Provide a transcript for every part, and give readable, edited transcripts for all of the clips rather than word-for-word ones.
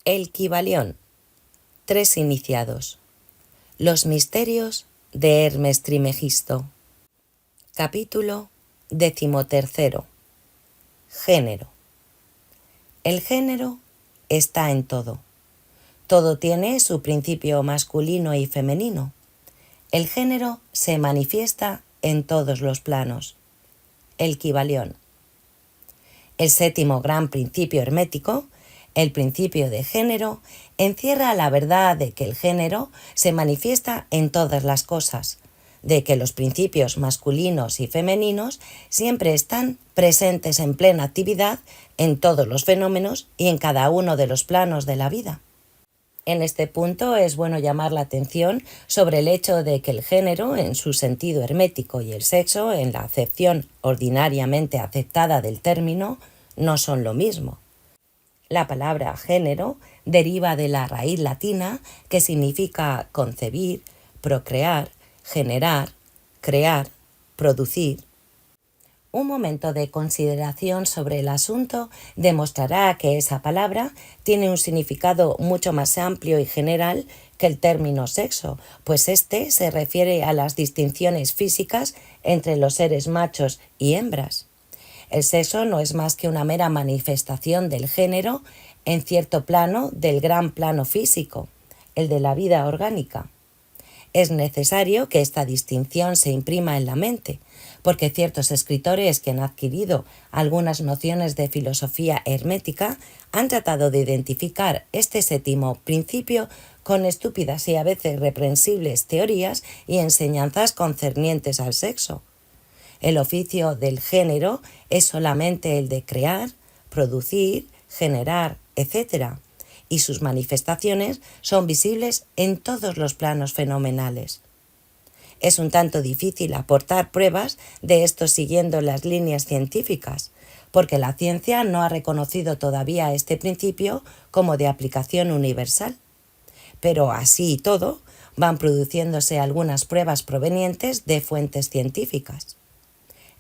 El Kybalión. 3 iniciados. Los misterios de Hermes Trismegisto. Capítulo 13. Género. El género está en todo. Todo tiene su principio masculino y femenino. El género se manifiesta en todos los planos. El Kybalión. El 7º gran principio hermético, el principio de género, encierra la verdad de que el género se manifiesta en todas las cosas, de que los principios masculinos y femeninos siempre están presentes en plena actividad en todos los fenómenos y en cada uno de los planos de la vida. En este punto es bueno llamar la atención sobre el hecho de que el género, en su sentido hermético, y el sexo, en la acepción ordinariamente aceptada del término, no son lo mismo. La palabra género deriva de la raíz latina que significa concebir, procrear, generar, crear, producir. Un momento de consideración sobre el asunto demostrará que esa palabra tiene un significado mucho más amplio y general que el término sexo, pues este se refiere a las distinciones físicas entre los seres machos y hembras. El sexo no es más que una mera manifestación del género en cierto plano del gran plano físico, el de la vida orgánica. Es necesario que esta distinción se imprima en la mente, porque ciertos escritores que han adquirido algunas nociones de filosofía hermética han tratado de identificar este 7º principio con estúpidas y a veces reprensibles teorías y enseñanzas concernientes al sexo. El oficio del género es solamente el de crear, producir, generar, etc., y sus manifestaciones son visibles en todos los planos fenomenales. Es un tanto difícil aportar pruebas de esto siguiendo las líneas científicas, porque la ciencia no ha reconocido todavía este principio como de aplicación universal. Pero así y todo, van produciéndose algunas pruebas provenientes de fuentes científicas.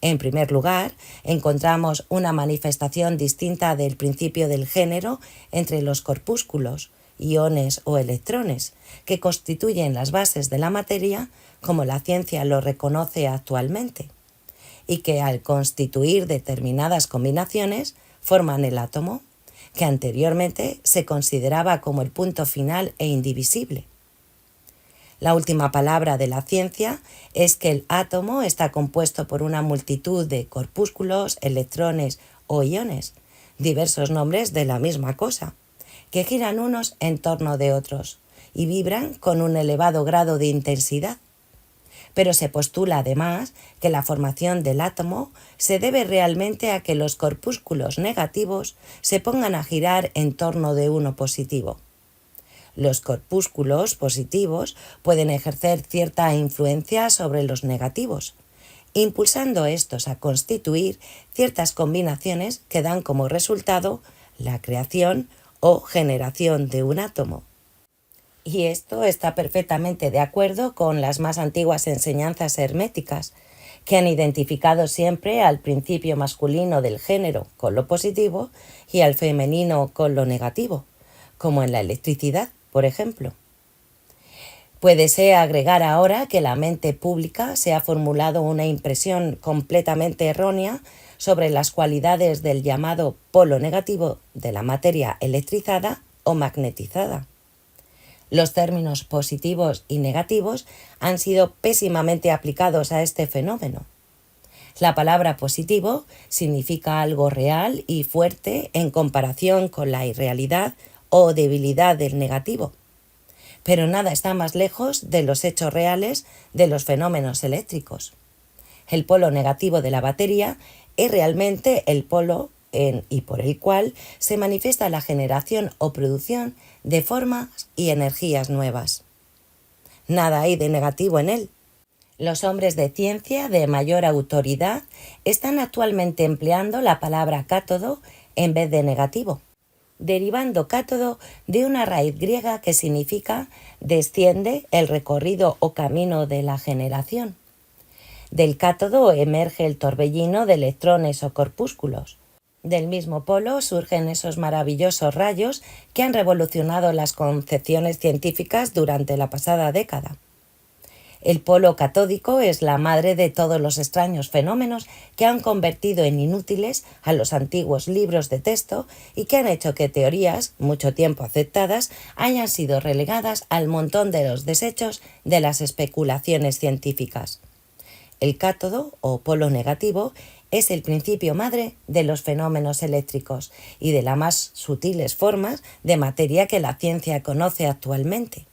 En primer lugar, encontramos una manifestación distinta del principio del género entre los corpúsculos, iones o electrones, que constituyen las bases de la materia, como la ciencia lo reconoce actualmente, y que al constituir determinadas combinaciones forman el átomo, que anteriormente se consideraba como el punto final e indivisible. La última palabra de la ciencia es que el átomo está compuesto por una multitud de corpúsculos, electrones o iones, diversos nombres de la misma cosa, que giran unos en torno de otros y vibran con un elevado grado de intensidad. Pero se postula además que la formación del átomo se debe realmente a que los corpúsculos negativos se pongan a girar en torno de uno positivo. Los corpúsculos positivos pueden ejercer cierta influencia sobre los negativos, impulsando estos a constituir ciertas combinaciones que dan como resultado la creación o generación de un átomo. Y esto está perfectamente de acuerdo con las más antiguas enseñanzas herméticas, que han identificado siempre al principio masculino del género con lo positivo y al femenino con lo negativo, como en la electricidad, por ejemplo. Puédese agregar ahora que la mente pública se ha formulado una impresión completamente errónea sobre las cualidades del llamado polo negativo de la materia electrizada o magnetizada. Los términos positivos y negativos han sido pésimamente aplicados a este fenómeno. La palabra positivo significa algo real y fuerte en comparación con la irrealidad o debilidad del negativo. Pero nada está más lejos de los hechos reales de los fenómenos eléctricos. El polo negativo de la batería es realmente el polo en y por el cual se manifiesta la generación o producción de formas y energías nuevas. Nada hay de negativo en él. Los hombres de ciencia de mayor autoridad están actualmente empleando la palabra cátodo en vez de negativo, derivando cátodo de una raíz griega que significa desciende el recorrido o camino de la generación. Del cátodo emerge el torbellino de electrones o corpúsculos. Del mismo polo surgen esos maravillosos rayos que han revolucionado las concepciones científicas durante la pasada década. El polo catódico es la madre de todos los extraños fenómenos que han convertido en inútiles a los antiguos libros de texto y que han hecho que teorías, mucho tiempo aceptadas, hayan sido relegadas al montón de los desechos de las especulaciones científicas. El cátodo, o polo negativo, es el principio madre de los fenómenos eléctricos y de las más sutiles formas de materia que la ciencia conoce actualmente.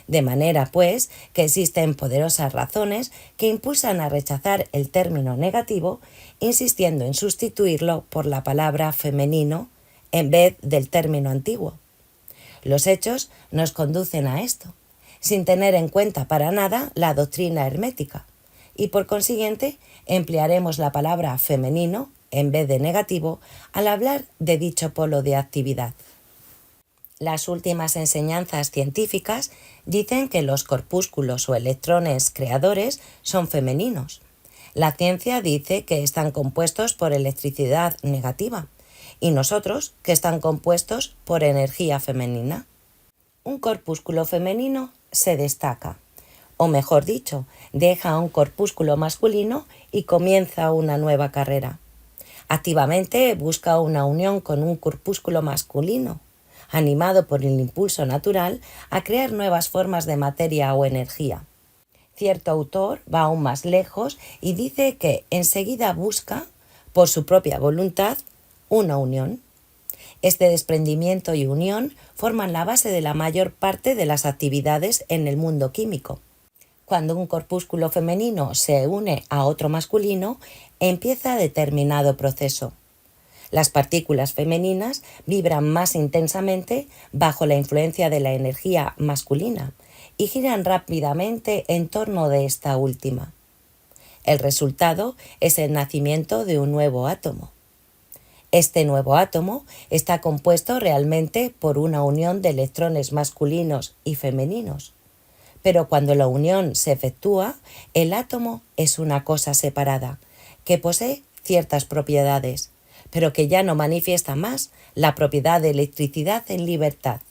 De manera, pues, que existen poderosas razones que impulsan a rechazar el término negativo, insistiendo en sustituirlo por la palabra femenino en vez del término antiguo. Los hechos nos conducen a esto, sin tener en cuenta para nada la doctrina hermética, y por consiguiente emplearemos la palabra femenino en vez de negativo al hablar de dicho polo de actividad. Las últimas enseñanzas científicas dicen que los corpúsculos o electrones creadores son femeninos. La ciencia dice que están compuestos por electricidad negativa y nosotros que están compuestos por energía femenina. Un corpúsculo femenino se destaca, o mejor dicho, deja un corpúsculo masculino y comienza una nueva carrera. Activamente busca una unión con un corpúsculo masculino, animado por el impulso natural a crear nuevas formas de materia o energía. Cierto autor va aún más lejos y dice que enseguida busca, por su propia voluntad, una unión. Este desprendimiento y unión forman la base de la mayor parte de las actividades en el mundo químico. Cuando un corpúsculo femenino se une a otro masculino, empieza determinado proceso. Las partículas femeninas vibran más intensamente bajo la influencia de la energía masculina y giran rápidamente en torno de esta última. El resultado es el nacimiento de un nuevo átomo. Este nuevo átomo está compuesto realmente por una unión de electrones masculinos y femeninos. Pero cuando la unión se efectúa, el átomo es una cosa separada, que posee ciertas propiedades, pero que ya no manifiesta más la propiedad de electricidad en libertad.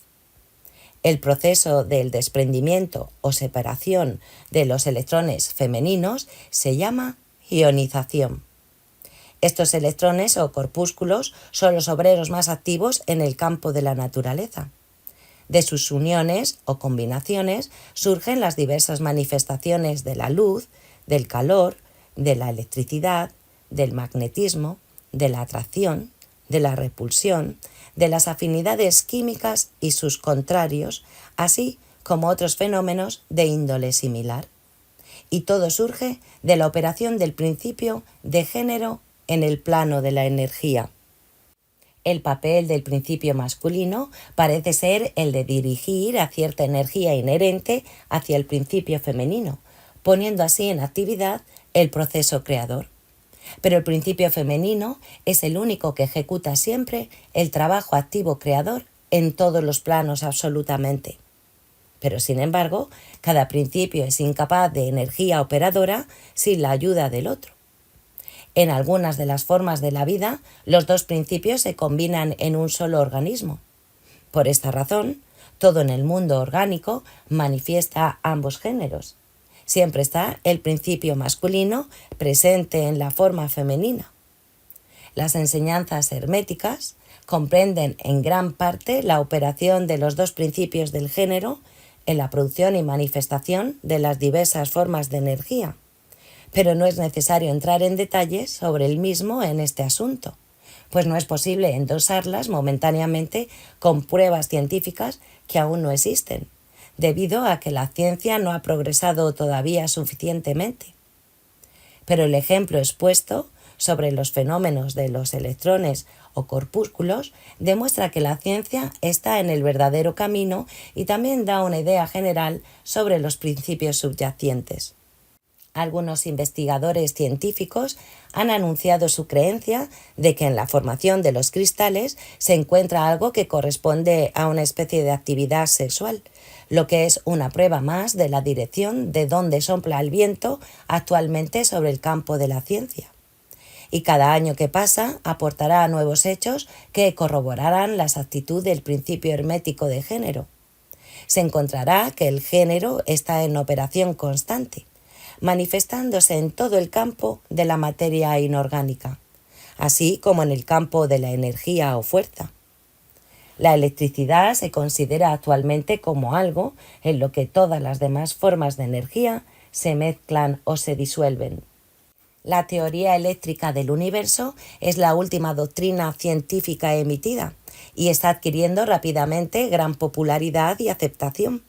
El proceso del desprendimiento o separación de los electrones femeninos se llama ionización. Estos electrones o corpúsculos son los obreros más activos en el campo de la naturaleza. De sus uniones o combinaciones surgen las diversas manifestaciones de la luz, del calor, de la electricidad, del magnetismo, de la atracción, de la repulsión, de las afinidades químicas y sus contrarios, así como otros fenómenos de índole similar. Y todo surge de la operación del principio de género en el plano de la energía. El papel del principio masculino parece ser el de dirigir a cierta energía inherente hacia el principio femenino, poniendo así en actividad el proceso creador. Pero el principio femenino es el único que ejecuta siempre el trabajo activo creador en todos los planos absolutamente. Pero sin embargo, cada principio es incapaz de energía operadora sin la ayuda del otro. En algunas de las formas de la vida, los dos principios se combinan en un solo organismo. Por esta razón, todo en el mundo orgánico manifiesta ambos géneros. Siempre está el principio masculino presente en la forma femenina. Las enseñanzas herméticas comprenden en gran parte la operación de los dos principios del género en la producción y manifestación de las diversas formas de energía. Pero no es necesario entrar en detalles sobre el mismo en este asunto, pues no es posible endosarlas momentáneamente con pruebas científicas que aún no existen, debido a que la ciencia no ha progresado todavía suficientemente. Pero el ejemplo expuesto sobre los fenómenos de los electrones o corpúsculos demuestra que la ciencia está en el verdadero camino y también da una idea general sobre los principios subyacentes. Algunos investigadores científicos han anunciado su creencia de que en la formación de los cristales se encuentra algo que corresponde a una especie de actividad sexual, lo que es una prueba más de la dirección de donde sopla el viento actualmente sobre el campo de la ciencia. y cada año que pasa aportará nuevos hechos que corroborarán la exactitud del principio hermético de género. Se encontrará que el género está en operación constante, manifestándose en todo el campo de la materia inorgánica, así como en el campo de la energía o fuerza. La electricidad se considera actualmente como algo en lo que todas las demás formas de energía se mezclan o se disuelven. La teoría eléctrica del universo es la última doctrina científica emitida y está adquiriendo rápidamente gran popularidad y aceptación.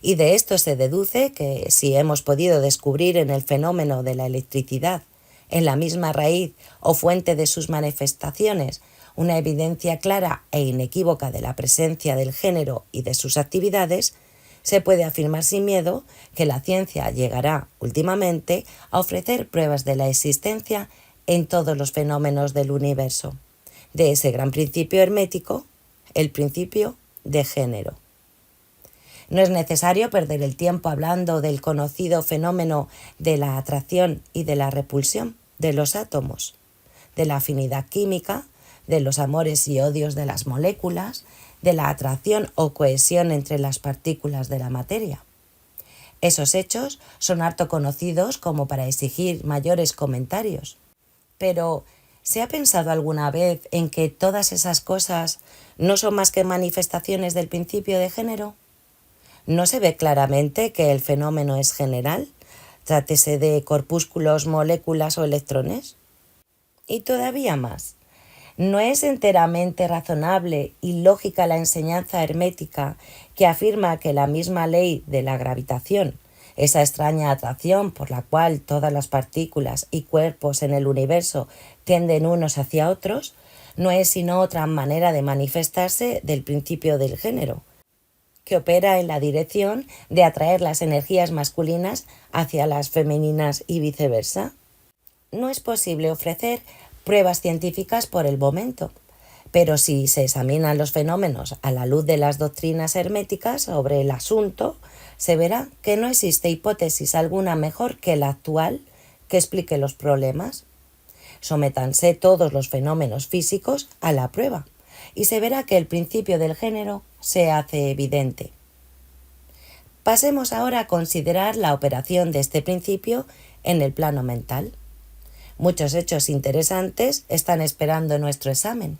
Y de esto se deduce que si hemos podido descubrir en el fenómeno de la electricidad, en la misma raíz o fuente de sus manifestaciones, una evidencia clara e inequívoca de la presencia del género y de sus actividades, se puede afirmar sin miedo que la ciencia llegará últimamente a ofrecer pruebas de la existencia en todos los fenómenos del universo, de ese gran principio hermético, el principio de género. No es necesario perder el tiempo hablando del conocido fenómeno de la atracción y de la repulsión de los átomos, de la afinidad química, de los amores y odios de las moléculas, de la atracción o cohesión entre las partículas de la materia. Esos hechos son harto conocidos como para exigir mayores comentarios. Pero, ¿se ha pensado alguna vez en que todas esas cosas no son más que manifestaciones del principio de género? ¿No se ve claramente que el fenómeno es general, trátese de corpúsculos, moléculas o electrones? Y todavía más. ¿No es enteramente razonable y lógica la enseñanza hermética que afirma que la misma ley de la gravitación, esa extraña atracción por la cual todas las partículas y cuerpos en el universo tienden unos hacia otros, no es sino otra manera de manifestarse del principio del género, que opera en la dirección de atraer las energías masculinas hacia las femeninas y viceversa? No es posible ofrecer pruebas científicas por el momento, pero si se examinan los fenómenos a la luz de las doctrinas herméticas sobre el asunto, se verá que no existe hipótesis alguna mejor que la actual que explique los problemas. Sométanse todos los fenómenos físicos a la prueba y se verá que el principio del género se hace evidente. Pasemos ahora a considerar la operación de este principio en el plano mental. Muchos hechos interesantes están esperando nuestro examen.